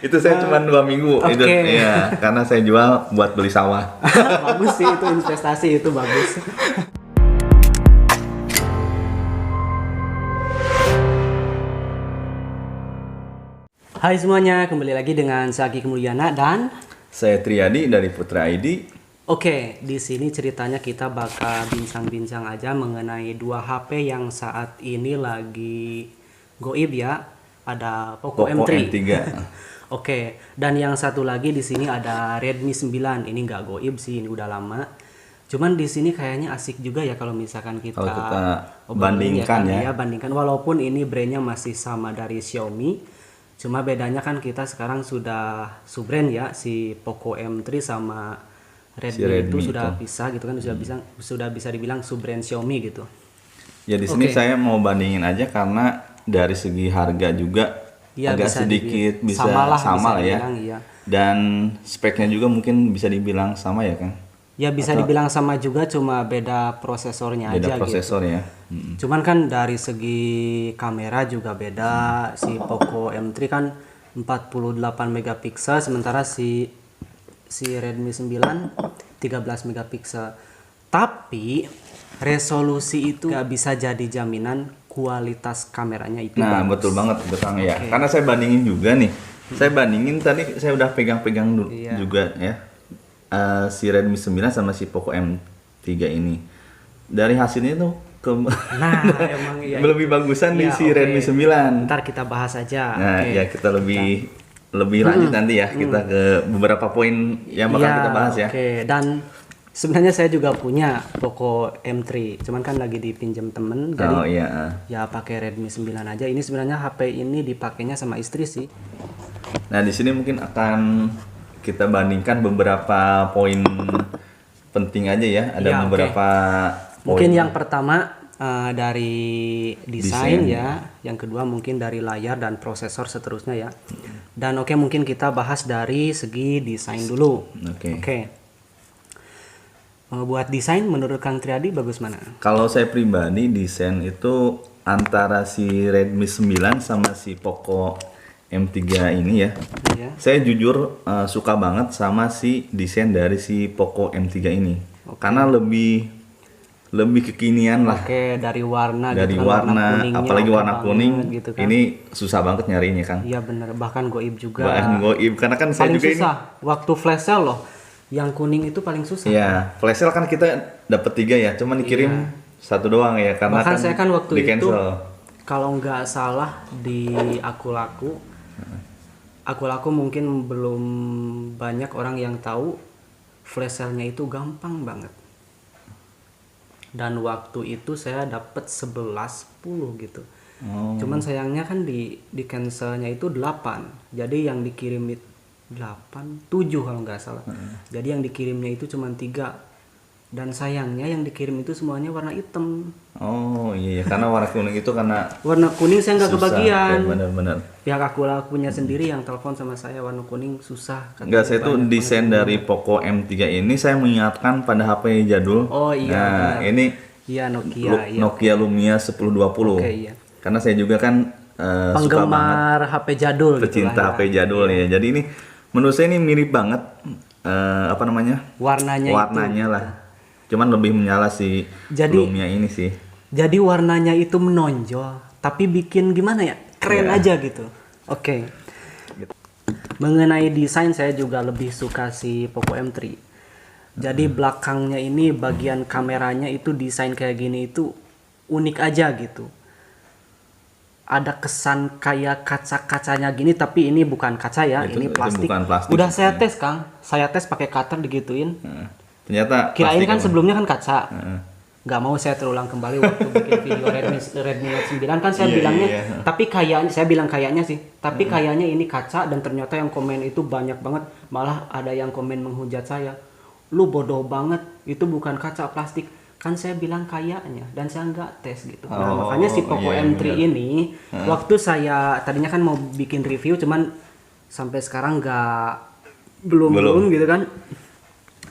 Itu saya cuma 2 minggu. Oke. Itu, ya, karena saya jual buat beli sawah. Bagus sih, itu investasi, itu bagus. Hai semuanya, kembali lagi dengan Sagi Kemuliana dan Saya Triadi dari Putra ID. oke, di sini ceritanya kita bakal bincang-bincang aja mengenai dua HP yang saat ini lagi goib ya. Ada Poco Poco M3. M3. Oke, dan yang satu lagi di sini ada Redmi 9. Ini nggak goib sih, ini udah lama. Cuman di sini kayaknya asik juga ya kalau misalkan kita, Kalau kita obrolin bandingkan ya. Iya, bandingkan walaupun ini brandnya masih sama dari Xiaomi. Cuma bedanya kan kita sekarang sudah sub-brand ya, si Poco M3 sama Redmi, itu sudah bisa gitu kan, sudah bisa dibilang sub-brand Xiaomi gitu. Ya di sini Oke. saya mau bandingin aja karena dari segi harga juga Iya, agak bisa sedikit bisa samalah, sama bisa lah ya. dibilang, iya. Dan speknya juga mungkin bisa dibilang sama ya kan. Ya bisa dibilang sama juga, cuma beda prosesornya Beda aja prosesor gitu. ya. Cuman kan dari segi kamera juga beda. Si Poco M3 kan 48 megapiksel, sementara si Redmi 9 13 megapiksel. Tapi resolusi itu nggak bisa jadi jaminan kualitas kameranya itu Nah, bagus. betul banget itu Kang ya. Karena saya bandingin juga nih. Saya bandingin tadi saya udah pegang-pegang Iya. juga ya. Si Redmi 9 sama si Poco M3 ini. Dari hasilnya tuh Nah, emang iya. lebih bagusan di Iya, si oke. Redmi 9. Ntar kita bahas aja. Nah, Oke. ya kita lebih lanjut nanti ya. Kita ke beberapa poin yang bakal Iya, kita bahas ya. Oke, dan sebenarnya saya juga punya Poco M3, cuman kan lagi dipinjam temen, jadi Oh iya. ya pakai Redmi 9 aja. Ini sebenarnya HP ini dipakainya sama istri sih. Nah, di sini mungkin akan kita bandingkan beberapa poin penting aja ya. Ada Iya, beberapa Mungkin poin. yang pertama dari desain Desain. ya, yang kedua mungkin dari layar dan prosesor seterusnya ya. Dan oke, mungkin kita bahas dari segi desain dulu. Oke. Oke. Buat desain menurut Kang Triadi bagus mana? Kalau saya pribadi desain itu antara si Redmi 9 sama si Poco M3 ini ya. Ya. Saya jujur suka banget sama si desain dari si Poco M3 ini. Karena lebih kekinian lah. Oke, dari warna Dari gitu kan, warna, kuningnya apalagi oke warna banget kuning. gitu kan. Ini susah banget nyarinya kan. Iya bener, bahkan goib juga. Bahan goib karena kan saya Paling juga susah waktu flash sale loh. Yang kuning itu paling susah. ini. Iya, flash sale kan kita dapat 3 ya, cuman dikirim satu doang ya karena Bahkan saya kan waktu di itu cancel. kalau nggak salah di aku laku mungkin belum banyak orang yang tahu flash sale-nya itu gampang banget. Dan waktu itu saya dapat 11 10 gitu. Oh. Cuman sayangnya kan di cancelnya itu 8. Jadi yang dikirim 8 7 kalau nggak salah. Jadi yang dikirimnya itu cuma 3. Dan sayangnya yang dikirim itu semuanya warna hitam. Oh iya, karena warna kuning itu karena Warna kuning saya nggak susah. kebagian. Ya, benar-benar. Pihak aku punya sendiri yang telepon sama saya, warna kuning susah. Katanya Enggak, saya tuh banyak desain banget. dari Poco M3 ini saya mengingatkan pada HP jadul. Oh iya, Nah, benar. ini Iya Nokia. Iya. Nokia Lumia 1020. Oke, iya. Karena saya juga kan suka banget Penggemar HP jadul gitu pecinta lah HP jadul ya. Jadi ini menurut saya ini mirip banget apa namanya? Warnanya itu. lah. Cuman lebih menyala si Jadi- Lumia ini sih. Jadi warnanya itu menonjol, tapi bikin gimana ya? Keren Iya. aja gitu. Oke. Mengenai desain saya juga lebih suka si Poco M3. Jadi belakangnya ini bagian kameranya itu desain kayak gini itu unik aja gitu. Ada kesan kayak kaca-kacanya gini, tapi ini bukan kaca ya, Itu ini plastik. bukan plastik. Udah saya tes Kang, saya tes pakai cutter digituin. Nah, ternyata Kirain plastik kan apa? sebelumnya kan kaca. Heeh. Nggak mau saya terulang kembali waktu bikin video Redmi Note 9 kan saya Iya, bilangnya, iya. tapi kayaknya saya bilang kayaknya sih, tapi kayaknya ini kaca, dan ternyata yang komen itu banyak banget, malah ada yang komen menghujat saya, lu bodoh banget, itu bukan kaca plastik, kan saya bilang kayaknya, dan saya nggak tes gitu. Nah, Oh, makanya si Poco iya, M3 benar. ini waktu saya tadinya kan mau bikin review, cuman sampai sekarang belum gitu kan,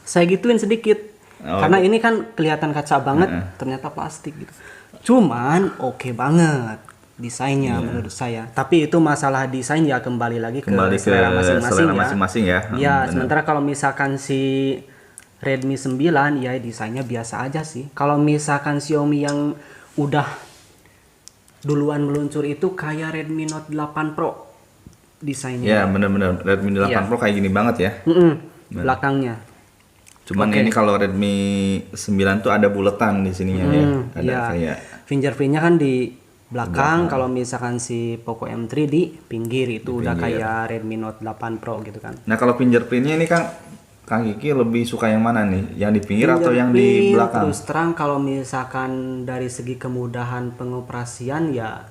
saya gituin sedikit. Oh, Karena ini kan kelihatan kaca banget, ternyata plastik gitu. Cuman oke banget. desainnya menurut saya. Tapi itu masalah desain ya kembali lagi ke Kembali ke selera masing-masing selera ya. masing-masing ya. Ya, Benar. sementara kalau misalkan si Redmi 9 ya desainnya biasa aja sih. Kalau misalkan Xiaomi yang udah duluan meluncur itu kayak Redmi Note 8 Pro desainnya. Ya benar-benar Redmi 8 Iya. Pro kayak gini banget ya. Belakangnya. Cuman ini kalau Redmi 9 tuh ada buletan di sininya ya. Ada Iya. kayak Fingerprintnya kan di belakang, kalau misalkan si Poco M3 di pinggir itu udah kayak Redmi Note 8 Pro gitu kan. Nah, kalau fingerprintnya ini Kang Kiki lebih suka yang mana nih? Yang di pinggir atau yang di Fingerprint, belakang? terus terang kalau misalkan dari segi kemudahan pengoperasian ya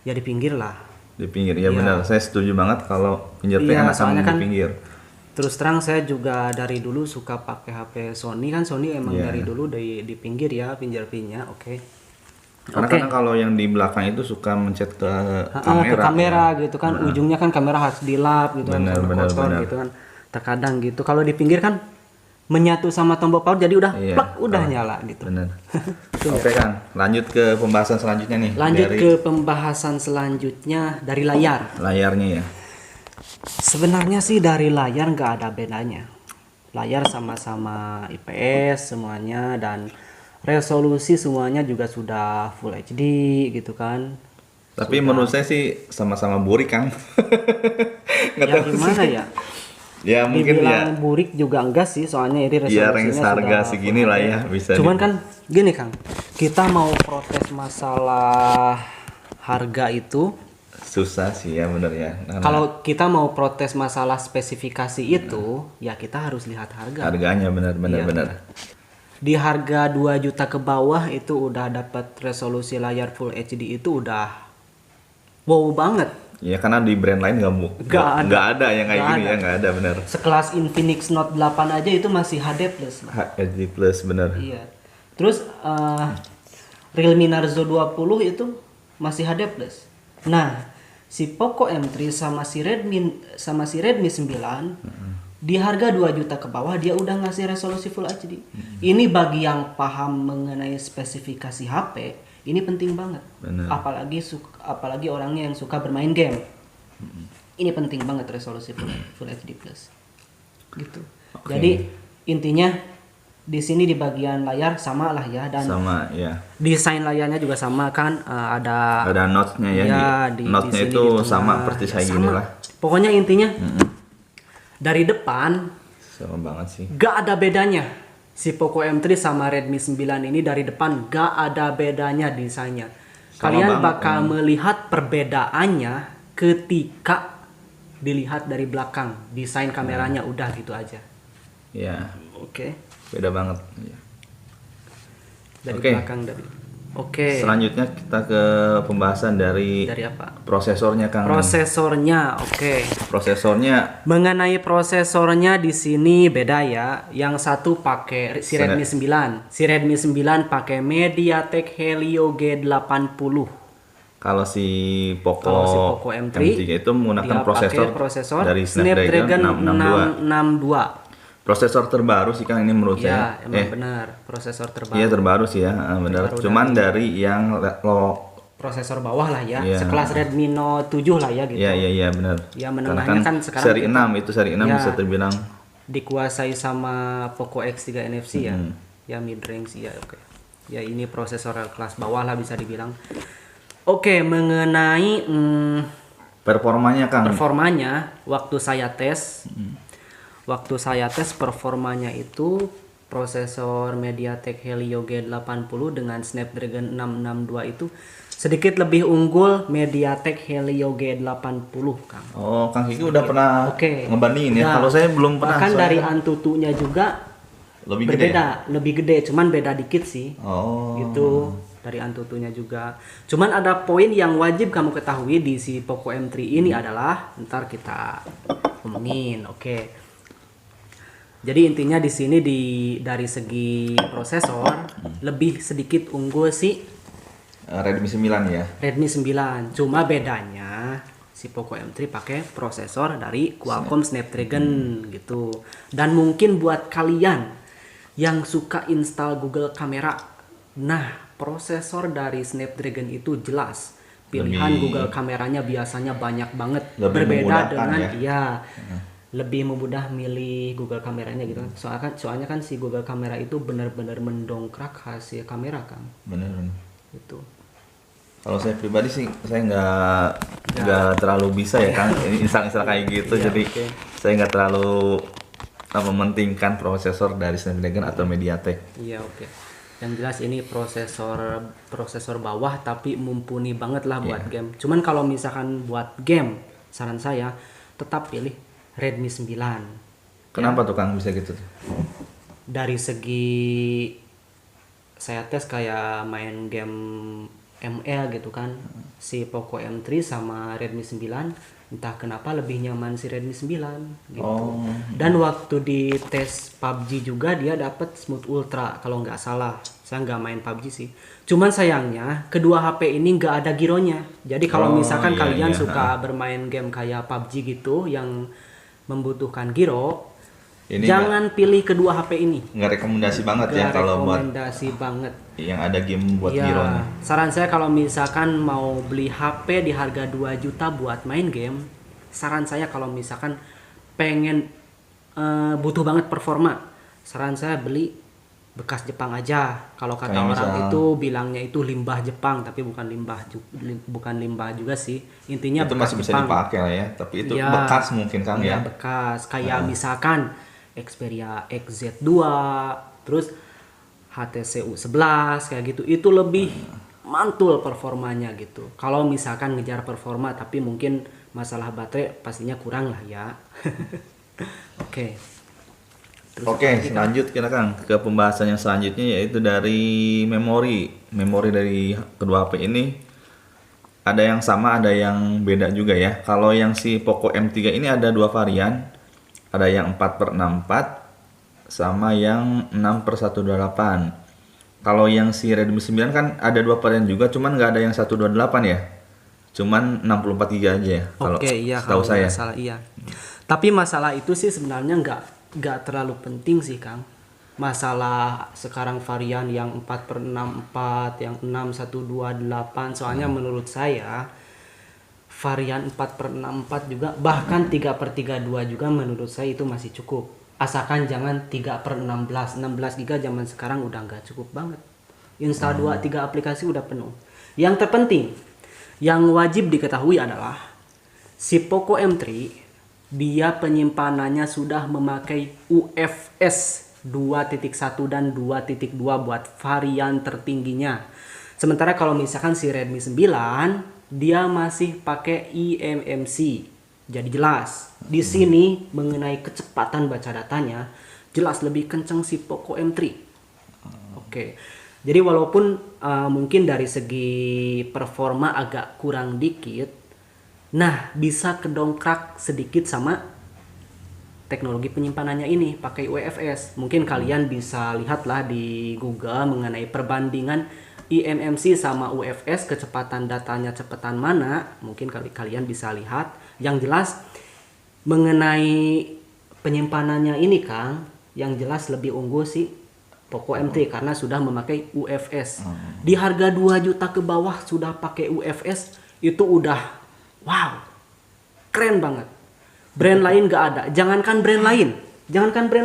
di pinggir lah. Di pinggir, ya benar. Saya setuju banget kalau fingerprint Iya, enakan soalnya di kan pinggir. Terus terang saya juga dari dulu suka pakai HP Sony kan, Sony emang Iya. dari dulu di pinggir ya fingerprintnya. Oke. Karena kadang kalau yang di belakang itu suka mencet ke Ke kamera. kamera gitu kan, ujungnya kan kamera harus dilap gitu kan, Benar, sampai benar, kotor benar. gitu kan. Terkadang gitu. Kalau di pinggir kan menyatu sama tombol power jadi udah Iya. plak, udah nyala gitu. Benar. Oke Kang, lanjut ke pembahasan selanjutnya nih. Lanjut dari ke pembahasan selanjutnya dari layar. layarnya ya. Sebenarnya sih dari layar nggak ada bedanya. Layar sama-sama IPS semuanya dan resolusi semuanya juga sudah Full HD gitu kan. Tapi menurut saya sih sama-sama burik Kang. Nggak Ya tahu sih. gimana ya? Ya mungkin ya. Dibilang burik juga enggak sih, soalnya ini Ya resolusinya range harga sudah segini Full lah HD. ya bisa. Cuman kan gini Kang, kita mau protes masalah harga itu. Susah sih ya bener ya. Karena Kalau kita mau protes masalah spesifikasi itu, ya kita harus lihat harga. harganya benar-benar Iya. benar. Di harga 2 juta ke bawah itu udah dapat resolusi layar Full HD itu udah wow banget. Ya karena di brand lain nggak ada yang kayak Nggak gini ada. ya, nggak ada benar. Sekelas Infinix Note 8 aja itu masih HD plus. HD plus bener. Iya. Terus Realme Narzo 20 itu masih HD plus. Nah, si Poco M3 sama si Redmi 9 di harga 2 juta ke bawah dia udah ngasih resolusi Full HD. Ini bagi yang paham mengenai spesifikasi HP, ini penting banget. Bener. Apalagi orangnya yang suka bermain game. Ini penting banget resolusi Full HD plus. Gitu. Oke. Jadi intinya di sini di bagian layar sama lah ya, dan Sama ya. desain layarnya juga sama kan, ada Ada notch-nya ya. ya, di, di notch-nya sini itu di tengah. sama persis Ya, kayak sama. gini lah. Pokoknya intinya dari depan Sama banget sih. gak ada bedanya. Si Poco M3 sama Redmi 9 ini dari depan gak ada bedanya desainnya. Sama Kalian banget, bakal melihat perbedaannya ketika dilihat dari belakang. Desain kameranya udah gitu aja. Ya, Oke. beda banget. Ya. Dari Oke. belakang dari. Oke. Selanjutnya kita ke pembahasan dari Dari apa? prosesornya Kang. Prosesornya, oke. Prosesornya Mengenai prosesornya di sini beda ya. Yang satu pakai si Redmi 9. Si Redmi 9 pakai MediaTek Helio G80. kalau si Poco, Kalau si Poco M3 itu menggunakan dia pakai prosesor dari Snapdragon 662. 662. Prosesor terbaru sih Kang ini menurut Ya, saya. emang benar. Prosesor terbaru. Iya terbaru sih ya, benar. Terbaru Cuman dari yang Prosesor bawah lah ya. Iya. Sekelas Redmi Note 7 lah ya gitu. iya benar. Ya, Karena menengahnya kan sekarang seri gitu. 6 itu seri 6 Ya. bisa terbilang Dikuasai sama Poco X3 NFC ya. Ya mid range ya, oke. Ya ini prosesor kelas bawah lah bisa dibilang. Oke, mengenai performanya Kang. performanya waktu saya tes performanya itu prosesor MediaTek Helio G80 dengan Snapdragon 662 itu sedikit lebih unggul MediaTek Helio G80 Kang. Oh, Kang Kiki udah pernah Oke. ngebandingin ya. Nah, Kalau saya belum pernah. Bahkan soalnya dari kan Antutunya juga lebih gede. berbeda, lebih gede, cuman beda dikit sih. Oh. Gitu dari Antutunya juga. Cuman ada poin yang wajib kamu ketahui di si Poco M3 ini adalah ntar kita ngomongin, oke. Jadi intinya di sini dari segi prosesor lebih sedikit unggul si Redmi 9 ya. Redmi 9. Cuma bedanya si Poco M3 pakai prosesor dari Qualcomm Snapdragon gitu. Dan mungkin buat kalian yang suka install Google Kamera, nah prosesor dari Snapdragon itu jelas pilihan Lebih- Google kameranya biasanya banyak banget, Lebih berbeda memudahkan dengan ya. iya lebih memudah milih Google kameranya gitu kan. Soalnya kan si Google kamera itu benar-benar mendongkrak hasil kamera kan Bener. itu. Kalau saya pribadi sih saya nggak terlalu bisa ya Kang ini install kayak gitu, Iya, jadi oke. saya nggak terlalu mementingkan prosesor dari Snapdragon atau MediaTek. Iya, oke. Yang jelas ini prosesor bawah tapi mumpuni banget lah buat game. Cuman kalau misalkan buat game, saran saya tetap pilih Redmi 9. Kenapa tuh Kang bisa gitu tuh? Dari segi saya tes kayak main game ML gitu kan, si Poco M3 sama Redmi 9 entah kenapa lebih nyaman si Redmi 9 gitu. Oh. Dan waktu di tes PUBG juga dia dapat Smooth Ultra kalau nggak salah. Saya nggak main PUBG sih. Cuman sayangnya kedua HP ini nggak ada gironya. Jadi kalau Oh, misalkan iya, kalian iya. suka bermain game kayak PUBG gitu yang membutuhkan giro, Ini jangan pilih kedua HP ini. nggak rekomendasi banget ya Nggak kalau buat rekomendasi banget. yang ada game buat Ya, Giro nih. saran saya kalau misalkan mau beli HP di harga 2 juta buat main game, saran saya kalau misalkan pengen butuh banget performa, saran saya beli bekas Jepang aja. Kalau kata Kayak orang misal- itu bilangnya itu limbah Jepang, tapi bukan limbah juga sih. Intinya Itu bekas masih bisa Jepang. dipakai lah ya, tapi itu Iya. bekas mungkin Kang Iya, ya. bekas kayak misalkan Xperia XZ2 terus HTC U11 kayak gitu, itu lebih mantul performanya gitu. Kalau misalkan ngejar performa tapi mungkin masalah baterai pastinya kurang lah ya. Oke. Terus Oke, apa lagi, Kang? lanjut kita Kang ke pembahasan yang selanjutnya, yaitu dari memori. Memori dari kedua HP ini ada yang sama, ada yang beda juga ya. Kalau yang si Poco M3 ini ada dua varian. Ada yang 4/64 sama yang 6/128. Kalau yang si Redmi 9 kan ada dua varian juga, cuman nggak ada yang 128 ya. Cuman 64 GB aja ya. Kalau Oke, iya setahu kalau saya. nggak salah iya. Tapi masalah itu sih sebenarnya nggak terlalu penting sih, Kang. Masalah sekarang varian yang 4/64, yang 6128, soalnya menurut saya varian 4/64 juga bahkan 3/32 juga menurut saya itu masih cukup. Asalkan jangan 3/16. 16 GB zaman sekarang udah nggak cukup banget. Install 2-3 aplikasi udah penuh. Yang terpenting yang wajib diketahui adalah si Poco M3 dia penyimpanannya sudah memakai UFS 2.1 dan 2.2 buat varian tertingginya. Sementara kalau misalkan si Redmi 9 dia masih pakai eMMC. Jadi jelas di sini mengenai kecepatan baca datanya jelas lebih kencang si Poco M3. Oke. Jadi walaupun mungkin dari segi performa agak kurang dikit, nah bisa kedongkrak sedikit sama teknologi penyimpanannya ini pakai UFS. Mungkin kalian bisa lihatlah di Google mengenai perbandingan eMMC sama UFS, kecepatan datanya cepetan mana, mungkin kalian bisa lihat. Yang jelas mengenai penyimpanannya ini Kang, yang jelas lebih unggul sih Poco M3 karena sudah memakai UFS. Di harga 2 juta ke bawah sudah pakai UFS, itu udah wow, keren banget. Brand lain gak ada. Jangankan brand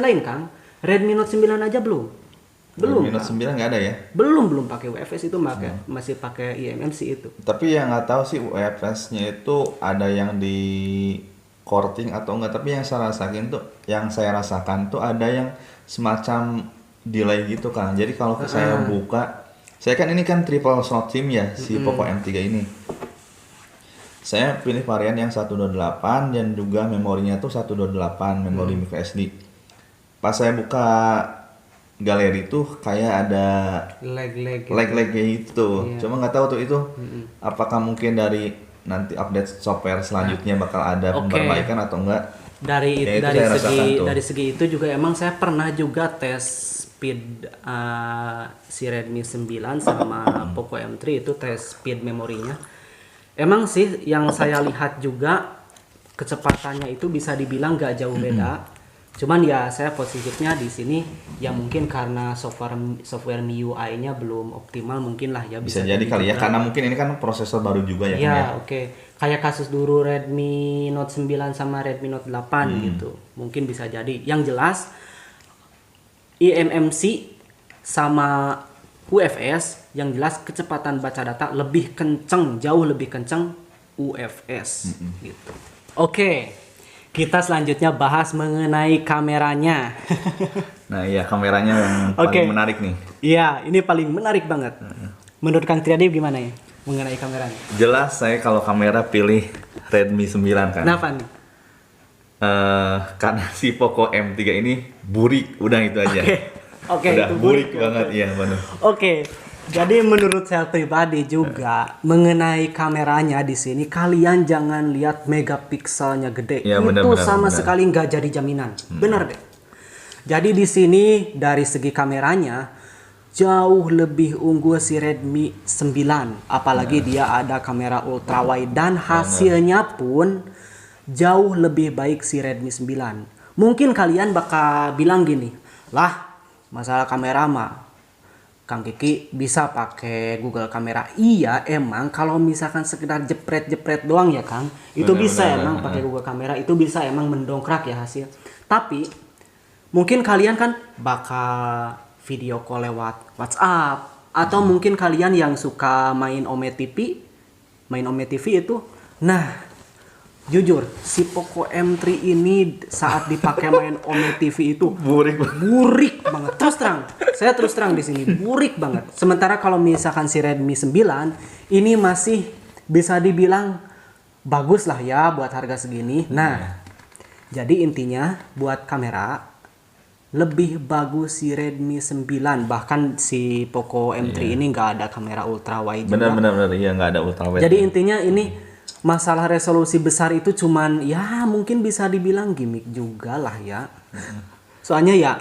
lain Kang, Redmi Note 9 aja belum. Redmi Note Kang. 9 nggak ada ya? Belum pakai UFS itu masih pakai eMMC itu. Tapi yang nggak tahu sih UFS-nya itu ada yang di courting atau enggak. Tapi yang saya rasakan tuh ada yang semacam delay gitu kan. Jadi kalau saya buka, saya kan ini kan triple slot SIM ya si Poco M3 ini. Saya pilih varian yang 128 dan juga memorinya tuh 128 memori microSD. Pas saya buka galeri tuh kayak ada lag gitu. Cuma nggak tahu tuh itu apakah mungkin dari nanti update software selanjutnya bakal ada perbaikan atau enggak. Dari Ya, itu saya rasakan tuh. dari segi itu juga emang saya pernah juga tes speed si Redmi 9 sama Poco M3 itu tes speed memorinya. Emang sih yang saya lihat juga kecepatannya itu bisa dibilang gak jauh beda. Cuman ya saya positifnya di sini ya mungkin karena software MIUI-nya belum optimal mungkin lah ya Bisa jadi kali ya, juga. karena mungkin ini kan prosesor baru juga ya. Iya, Kan, ya. oke. Kayak kasus dulu Redmi Note 9 sama Redmi Note 8 gitu. Mungkin bisa jadi. Yang jelas eMMC sama UFS yang jelas kecepatan baca data lebih kenceng, jauh lebih kenceng UFS gitu. Oke. Kita selanjutnya bahas mengenai kameranya. Nah iya, kameranya yang paling menarik nih. Iya, ini paling menarik banget. Menurut Kang Triadi gimana ya mengenai kameranya? Jelas saya kalau kamera pilih Redmi 9 kan. Kenapa nih? Karena si Poco M3 ini burik, udah itu aja. Oke, udah itu burik banget ya, benar. Oke. Jadi menurut saya pribadi juga mengenai kameranya di sini kalian jangan lihat megapikselnya gede. Ya, itu benar, sama benar. sekali nggak jadi jaminan. Benar deh. Jadi di sini dari segi kameranya jauh lebih unggul si Redmi 9. Apalagi dia ada kamera ultrawide dan hasilnya pun jauh lebih baik si Redmi 9. Mungkin kalian bakal bilang gini, lah masalah kamera mah Kang Kiki bisa pakai Google Kamera. Iya, emang kalau misalkan sekedar jepret-jepret doang ya Kang, itu bisa emang pakai Google Kamera, itu bisa emang mendongkrak ya hasil. Tapi mungkin kalian kan bakal video call lewat WhatsApp atau mungkin kalian yang suka main Ome TV itu. Nah, jujur, si Poco M3 ini saat dipakai main Ome TV itu burik banget. Saya terus terang di sini burik banget. Sementara kalau misalkan si Redmi 9 ini masih bisa dibilang bagus lah ya buat harga segini. Nah, jadi intinya buat kamera lebih bagus si Redmi 9. Bahkan si Poco M3 ini nggak ada kamera ultrawide juga. Benar, iya nggak ada ultrawide. Jadi intinya ini masalah resolusi besar itu cuman ya mungkin bisa dibilang gimmick juga lah ya. Soalnya ya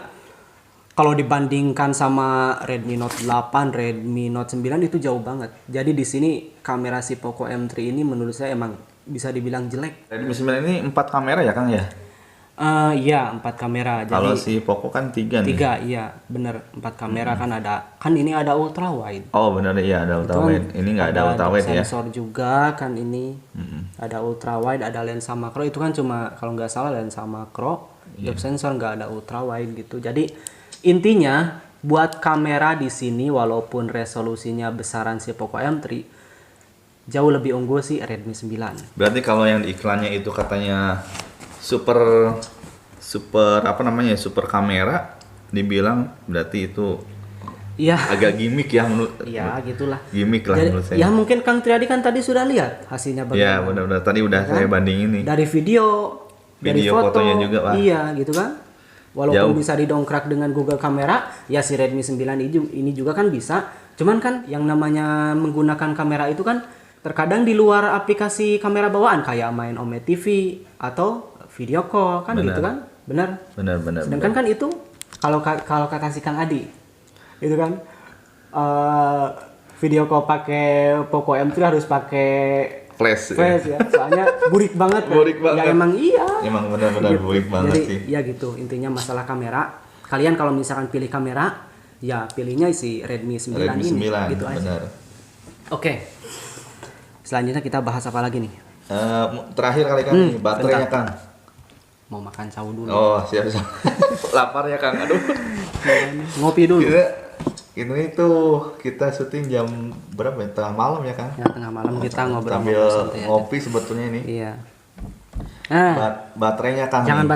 kalau dibandingkan sama Redmi Note 8, Redmi Note 9 itu jauh banget. Jadi di sini kamera si Poco M3 ini menurut saya emang bisa dibilang jelek. Redmi 9 ini 4 kamera ya Kang ya? Iya 4 kamera. Kalau Jadi si Poco kan 3 nih. 3 iya bener 4 kamera kan ada. Kan ini ada ultra wide. Oh benar iya ada ultrawide. Ini nggak ada ultrawide ya. Sensor juga kan ini. Ada ultra wide, ada lensa makro. Itu kan cuma kalau nggak salah lensa makro. Depth sensor nggak ada ultra wide gitu. Jadi intinya buat kamera di sini walaupun resolusinya besaran si Poco M3 jauh lebih unggul sih Redmi 9. Berarti kalau yang di iklannya itu katanya super apa namanya super kamera, dibilang berarti itu Iya. agak gimmick ya menurut. Iya gitulah. Gimmick lah Jadi, menurut saya. ya mungkin Kang Triadi kan tadi sudah lihat hasilnya Ya bagaimana. benar-benar tadi udah saya bandingin nih. Dari video, dari Video foto, fotonya juga, Pak. iya gitu kan. Walaupun Jauh. bisa didongkrak dengan Google Kamera, ya si Redmi 9 ini juga kan bisa. Cuman kan yang namanya menggunakan kamera itu kan terkadang di luar aplikasi kamera bawaan kayak main Ome TV atau video call kan Benar. gitu kan. Benar. Benar. Sedangkan kan itu kalau kata si Kang Adi itu kan video call pakai Poco M3 harus pakai Flash. ya. Soalnya burik banget kan. Burik banget. Ya emang iya. Emang benar-benar burik banget Jadi sih. ya gitu intinya masalah kamera. Kalian kalau misalkan pilih kamera ya pilihnya si Redmi 9 Redmi ini 9 gitu aja. benar. Oke. Selanjutnya kita bahas apa lagi nih? Terakhir kali kan nih, baterainya Kang. Mau makan cawu dulu. Oh siap. Lapar ya Kang. Aduh. Ngopi dulu. Ini tuh kita syuting jam berapa ya? Tengah malam ya Kang? Ya tengah malam kita ngobrol Sambil santai aja. ngopi sebetulnya ini. Iya. Nah, Baterainya Kang. jangan nih.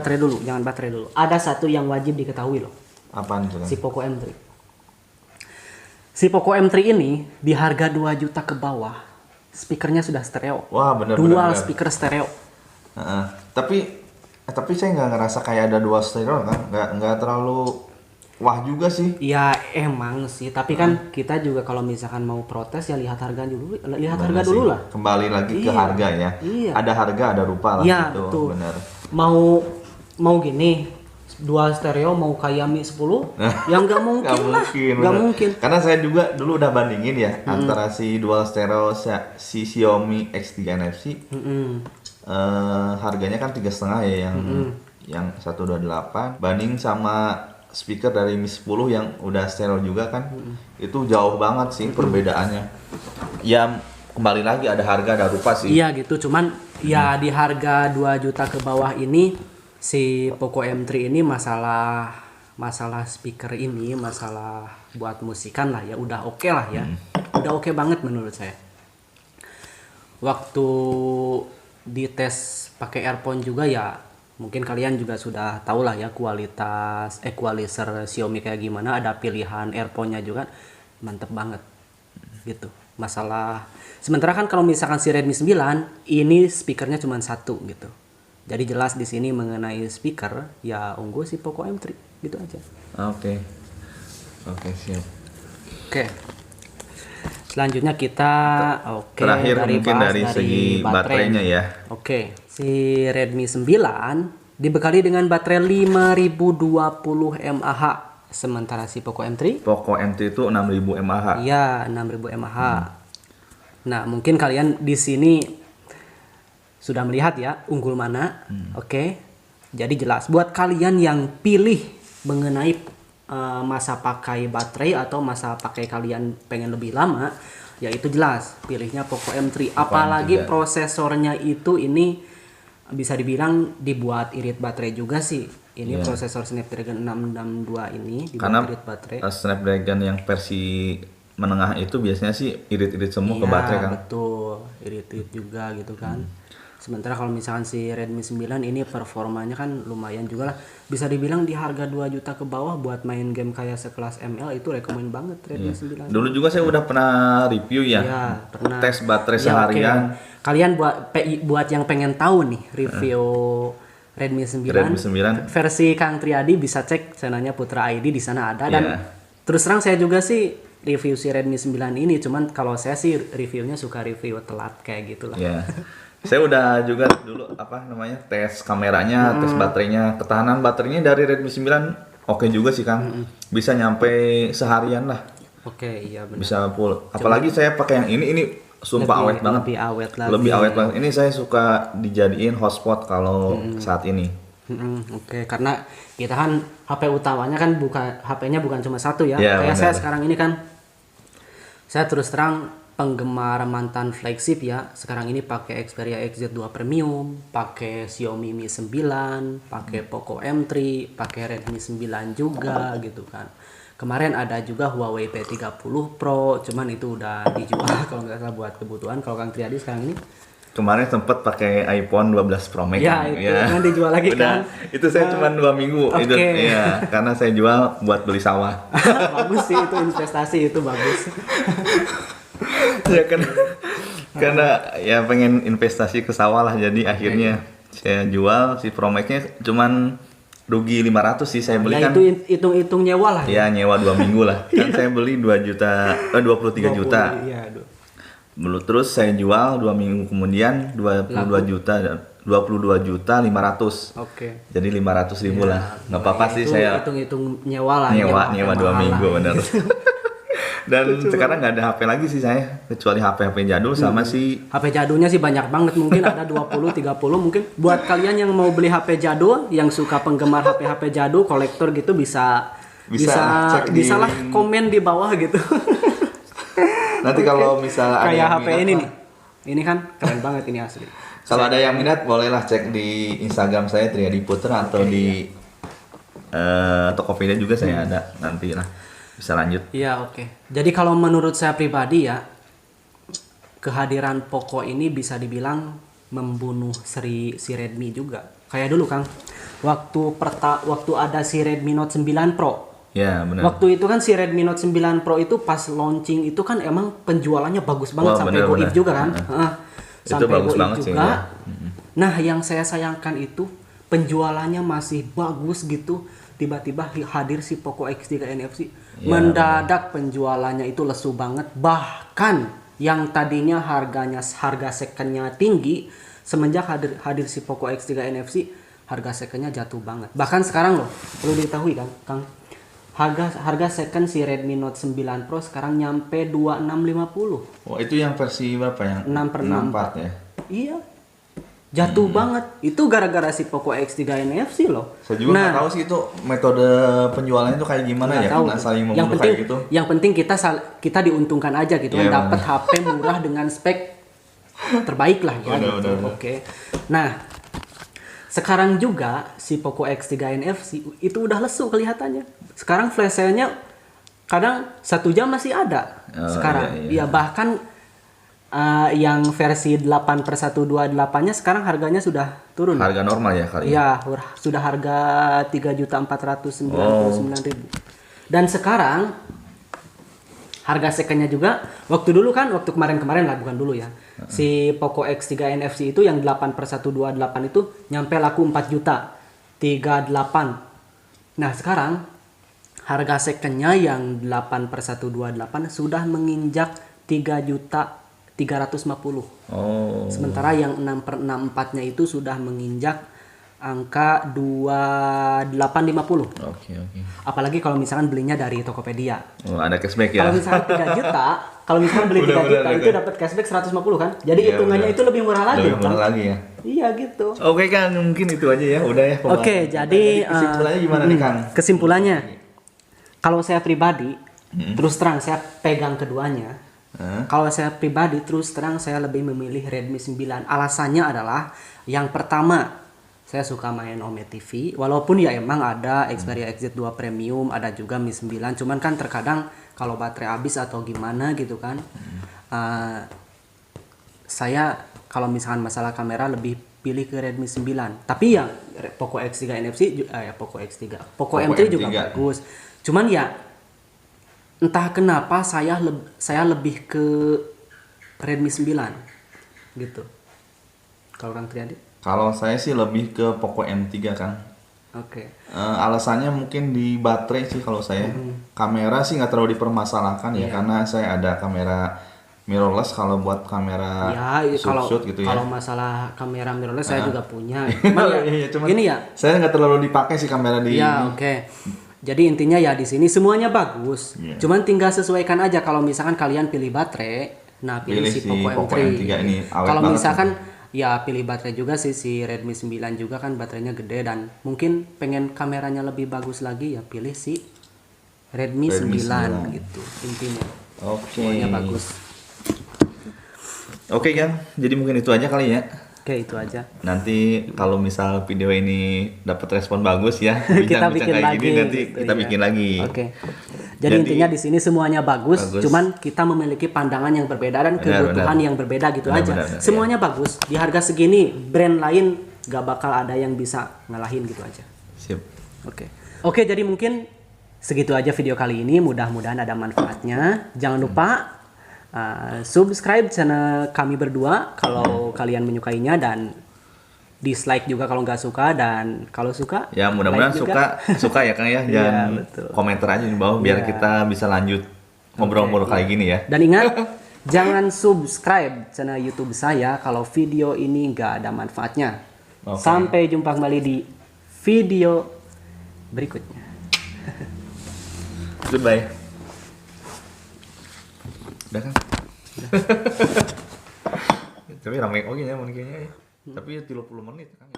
baterai dulu. Ada satu yang wajib diketahui loh. Apaan tuh Kang? Si Poco M3. Si Poco M3 ini di harga 2 juta ke bawah, speakernya sudah stereo. Wah bener. Dual speaker stereo. Tapi saya nggak ngerasa kayak ada dua stereo kan, nggak terlalu wah juga sih. Ya emang sih, tapi kan kita juga kalau misalkan mau protes ya lihat harga dulu, Bener harga sih. dulu lah. Kembali lagi ke Iya. harga ya. Iya. Ada harga ada rupa lah Iya, gitu. tuh. Bener. Mau gini, dual stereo mau kayak Mi 10, ya nggak mungkin lah. Nggak bener. mungkin. Karena saya juga dulu udah bandingin ya antara si dual stereo si Xiaomi X3 NFC. Harganya kan 3,5 ya yang yang 128 banding sama speaker dari Mi 10 yang udah stereo juga kan. Itu jauh banget sih perbedaannya. Ya kembali lagi ada harga ada rupa sih. Iya gitu, cuman ya di harga 2 juta ke bawah ini si Poco M3 ini masalah speaker ini, masalah buat musikan lah ya udah oke lah ya. Udah oke banget menurut saya. Waktu dites pakai earphone juga ya mungkin kalian juga sudah tahu lah ya kualitas equalizer Xiaomi kayak gimana, ada pilihan earphone-nya juga mantep banget gitu. Masalah sementara kan kalau misalkan si Redmi 9 ini speakernya cuma satu gitu. Jadi jelas di sini mengenai speaker ya unggul si Poco M3 gitu aja. Oke. Oke, siap. Oke. Selanjutnya kita Terakhir dari mungkin bahas dari segi baterainya ya. Oke. Si Redmi 9 dibekali dengan baterai 5020 mAh. Sementara si Poco M3 Poco M3 itu 6000 mAh. iya 6000 mAh. Nah, mungkin kalian di sini sudah melihat ya unggul mana. Oke. Jadi jelas buat kalian yang pilih mengenai masa pakai baterai atau masa pakai kalian pengen lebih lama, ya itu jelas pilihnya Poco M3. Apalagi prosesornya itu ini bisa dibilang dibuat irit baterai juga sih. Ini prosesor Snapdragon 662 ini dibuat Karena irit baterai. Snapdragon yang versi menengah itu biasanya sih irit-irit semua ke baterai kan. Betul, irit-irit juga gitu kan. Sementara kalau misalkan si Redmi 9 ini performanya kan lumayan juga lah. Bisa dibilang di harga 2 juta ke bawah buat main game kayak sekelas ML itu rekomen banget Redmi 9. Dulu juga saya udah pernah review ya. Iya, pernah. Tes baterai Ya, seharian. oke. Kalian buat yang pengen tahu nih review Redmi 9, Redmi 9. versi Kang Triadi bisa cek channelnya Putra ID di sana ada. Dan Iya. terus terang saya juga sih review si Redmi 9 ini, cuman kalau saya sih reviewnya suka review telat kayak gitulah. Ya. Saya udah juga dulu tes kameranya, tes baterainya, ketahanan baterainya dari Redmi 9 oke juga sih Kang. Bisa nyampe seharian lah. Oke, iya benar. Bisa full. Apalagi saya pakai yang ini sumpah awet banget. Lebih awet lagi. Lebih awet banget. Ini saya suka dijadiin hotspot kalau saat ini. Oke, karena kita kan HP utamanya kan HP-nya bukan cuma satu ya. Ya, Kayak benar. saya sekarang ini kan saya terus terang penggemar mantan flagship ya. Sekarang ini pakai Xperia XZ2 Premium, pakai Xiaomi Mi 9, pakai Poco M3, pakai Redmi 9 juga gitu kan. Kemarin ada juga Huawei P30 Pro, cuman itu udah dijual kalau nggak salah buat kebutuhan. Kalau Kang Triadi sekarang ini Kemarin sempet pakai iPhone 12 Pro Max. ya itu kan dijual lagi Udah, kan. itu saya cuma 2 minggu. Itu, Oke. ya, karena saya jual buat beli sawah. Bagus sih itu investasi itu bagus. Ya karena ya pengen investasi ke sawah lah, jadi akhirnya saya jual si Pro Max-nya cuman rugi 500 sih saya beli Ya kan. itu hitung-hitung nyewa lah Ya nyewa 2 minggu lah. Kan saya beli 23 juta. Iya, aduh. Terus saya jual 2 minggu kemudian 22 juta 500. Oke. Jadi 500.000 lah. Nggak apa-apa sih Itu saya hitung-hitung nyewa lah. nyewa HP 2 mahal minggu lah. bener. Dan sekarang nggak ada HP lagi sih saya, kecuali HP jadul sama si HP jadulnya sih banyak banget, mungkin ada 20 30 mungkin. Buat kalian yang mau beli HP jadul, yang suka penggemar HP jadul, kolektor gitu bisa cek di lah komen di bawah gitu. nanti kalau misalnya ada Kayak yang HP minat ini mah, nih. Ini kan keren banget ini asli. kalau ada yang minat bolehlah cek di Instagram saya Triadi Putra atau di Tokopedia juga saya ada, nanti lah bisa lanjut. Iya, oke. Jadi kalau menurut saya pribadi ya, kehadiran Poco ini bisa dibilang membunuh si Redmi juga. Kayak dulu Kang, waktu ada si Redmi Note 9 Pro. Ya benar. Waktu itu kan si Redmi Note 9 Pro itu pas launching itu kan emang penjualannya bagus banget. Wah, sampai bener, goib bener. juga kan. Itu Sampai bagus goib banget sih, juga. ya. Nah, yang saya sayangkan itu penjualannya masih bagus gitu. Tiba-tiba hadir si Poco X3 NFC. Ya, Mendadak penjualannya itu lesu banget. Bahkan yang tadinya harga secondnya tinggi, semenjak hadir si Poco X3 NFC, harga secondnya jatuh banget. Bahkan sekarang loh, perlu diketahui kan, Kang, harga second si Redmi Note 9 Pro sekarang nyampe 2650. Oh itu yang versi berapa yang 6/64 ya? Iya. Jatuh banget. Itu gara-gara si Poco X3 NFC loh. Saya juga nggak tahu sih itu metode penjualannya itu kayak gimana nggak ya, tahu. karena saling Yang membunuh penting, kayak gitu. yang penting kita diuntungkan aja gitu Iya, kan, dapat HP murah dengan spek terbaik lah ya. Benar, gitu. benar. Oke. Nah, sekarang juga si Poco X3 NFC itu udah lesu kelihatannya. Sekarang flash sale-nya kadang 1 jam masih ada. Oh, sekarang. iya. Ya bahkan yang versi 8/128-nya sekarang harganya sudah turun. Harga normal ya kali. Iya, sudah harga 3.499.000. Dan sekarang harga second-nya juga waktu kemarin-kemarin lah, bukan dulu ya. Si Poco X3 NFC itu yang 8/128 itu nyampe laku 4 juta 38. Nah, sekarang harga second-nya yang 8/128 sudah menginjak 3.350.000. Oh. Sementara yang 6/64-nya itu sudah menginjak angka 2850. Oke. Apalagi kalau misalkan belinya dari Tokopedia. Oh, ada cashback ya. Kalau misalkan 3 juta, kalau misalkan beli 3 juta itu dapat cashback 150 kan? Jadi Iya, hitungannya benar. itu lebih murah lagi. Lebih murah kan? lagi ya. Iya gitu. Oke Kang, mungkin itu aja ya, udah ya. pembahasan Oke, kita. jadi kesimpulannya gimana nih Kang? Kesimpulannya, kalau saya pribadi, terus terang saya pegang keduanya. Kalau saya pribadi, terus terang saya lebih memilih Redmi 9. Alasannya adalah, yang pertama, saya suka main Ome TV. Walaupun ya emang ada Xperia XZ2 Premium, ada juga Mi 9. Cuman kan terkadang kalau baterai habis atau gimana gitu kan. Saya kalau misalkan masalah kamera lebih pilih ke Redmi 9. Tapi ya Poco X3 NFC, Poco M3 juga M3. bagus. Cuman ya entah kenapa saya lebih ke Redmi 9 gitu. Kalau Kang Triadi? Kalau saya sih lebih ke Poco M3 Kang. Oke. Alasannya mungkin di baterai sih kalau saya. Kamera sih nggak terlalu dipermasalahkan ya, karena saya ada kamera mirrorless kalau buat kamera Ya, shoot gitu ya. kalau masalah kamera mirrorless saya juga punya. Cuman ya, cuman gini ya. Saya nggak terlalu dipakai sih kamera di Ya, ini. oke. Jadi intinya ya di sini semuanya bagus. Iya. Cuman tinggal sesuaikan aja kalau misalkan kalian pilih baterai, nah pilih si Poco M3. ini awet Kalau banget misalkan ya pilih baterai juga sih, si Redmi 9 juga kan baterainya gede, dan mungkin pengen kameranya lebih bagus lagi ya pilih si Redmi 9 gitu intinya. Oke. Semuanya bagus. Oke Kang, jadi mungkin itu aja kali ya. Oke, itu aja. Nanti kalau misal video ini dapat respon bagus ya, Kita bincang-bincang bikin kayak lagi gini nanti gitu, kita ya. bikin lagi. Oke. Jadi intinya di sini semuanya bagus, cuman kita memiliki pandangan yang berbeda dan kebutuhan yang berbeda gitu aja. Semuanya bagus. Di harga segini, brand lain gak bakal ada yang bisa ngalahin gitu aja. Sip. Oke, jadi mungkin segitu aja video kali ini. Mudah-mudahan ada manfaatnya. Jangan lupa subscribe channel kami berdua kalau kalian menyukainya, dan dislike juga kalau nggak suka, dan kalau suka Ya mudah-mudahan like juga. suka ya Kang ya. Iya, Jangan betul. komentar aja di bawah biar Iya. kita bisa lanjut ngobrol-ngobrol kayak gini ya. Dan ingat, jangan subscribe channel YouTube saya kalau video ini nggak ada manfaatnya. Oke. Sampai jumpa kembali di video berikutnya. Goodbye. Udah kan? Tapi ramai oke ya mau kayaknya ya. Tapi 30 menit kan.